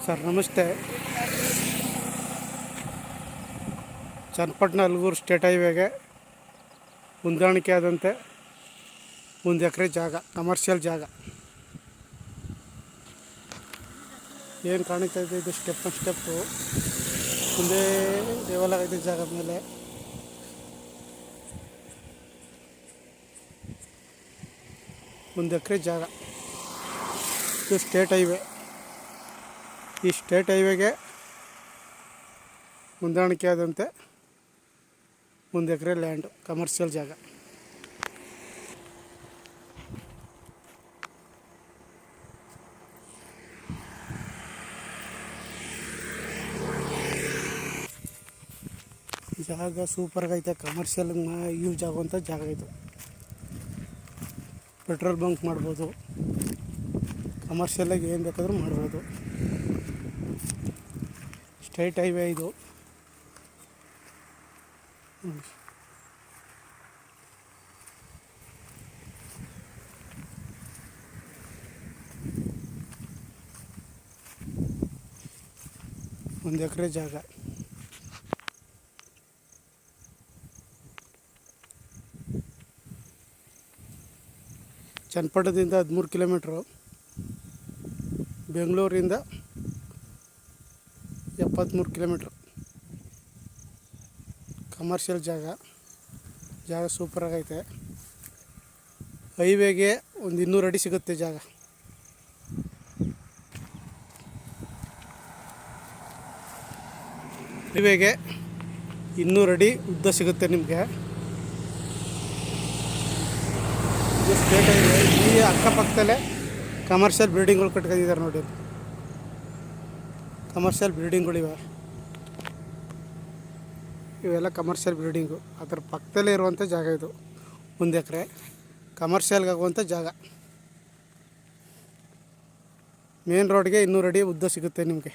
Sir ನಮಸ್ತೆ. Channapatna Algur state ಹೈವೇಗೆ ಹೊಂದಾಣಿಕೆ ಆದಂತೆ 1 ಎಕರೆ ಜಾಗ, ಕಮರ್ಷಿಯಲ್ ಜಾಗ ಏನು ಕಾಣಿಸ್ತಾ ಇದೆ. ಇದು ಸ್ಟೆಪ್ಪು ಮುಂದೆ ಡೆವಲಪ್ ಆಗಿದೆ. ಜಾಗ ಮೇಲೆ ಒಂದು ಎಕರೆ ಜಾಗ. ಇದು ಸ್ಟೇಟ್ ಹೈವೇ. ಈ ಸ್ಟೇಟ್ ಹೈವೇಗೆ ಹೊಂದಾಣಿಕೆ ಆದಂತೆ 1 ಎಕರೆ ಲ್ಯಾಂಡು, ಕಮರ್ಷಿಯಲ್ ಜಾಗ. ಜಾಗ ಸೂಪರ್ಗೈತೆ. ಕಮರ್ಷಿಯಲ್ ಯೂಸ್ ಆಗುವಂಥ ಜಾಗ ಇದು. ಪೆಟ್ರೋಲ್ ಬಂಕ್ ಮಾಡ್ಬೋದು, ಕಮರ್ಷಿಯಲಾಗಿ ಏನು ಬೇಕಾದರೂ ಮಾಡ್ಬೋದು. ಸ್ಟೇಟ್ ಹೈವೇ ಇದು. ಒಂದು ಎಕರೆ ಜಾಗ. ಚನ್ನಪಟ್ಟಣದಿಂದ 13 ಕಿಲೋಮೀಟ್ರು, ಬೆಂಗಳೂರಿಂದ 73 ಕಿಲೋಮೀಟ್ರು. ಕಮರ್ಷಿಯಲ್ ಜಾಗ ಸೂಪರಾಗೈತೆ. ಹೈವೇಗೆ ಒಂದು 200 ಅಡಿ ಸಿಗುತ್ತೆ ಜಾಗ. ಹೈವೇಗೆ 200 ಅಡಿ ಉದ್ದ ಸಿಗುತ್ತೆ ನಿಮಗೆ. ಇದು ಸ್ಟೇಟ್ ಹೈವೇ. ಈ ಅಕ್ಕಪಕ್ಕದಲ್ಲೇ ಕಮರ್ಷಿಯಲ್ ಬಿಲ್ಡಿಂಗ್ಗಳು ಕಟ್ಕೊಂಡಿದ್ದಾರೆ ನೋಡಿ. ಕಮರ್ಷಿಯಲ್ ಬಿಲ್ಡಿಂಗ್ಗಳಿವೆ. ಇವೆಲ್ಲ ಕಮರ್ಷಿಯಲ್ ಬಿಲ್ಡಿಂಗು. ಅದರ ಪಕ್ಕದಲ್ಲೇ ಇರುವಂಥ ಜಾಗ ಇದು. 1 ಎಕರೆ ಕಮರ್ಷಿಯಲ್ಗಾಗುವಂಥ ಜಾಗ. ಮೇನ್ ರೋಡ್ಗೆ 200 ಅಡಿ ಉದ್ದ ಸಿಗುತ್ತೆ ನಿಮಗೆ.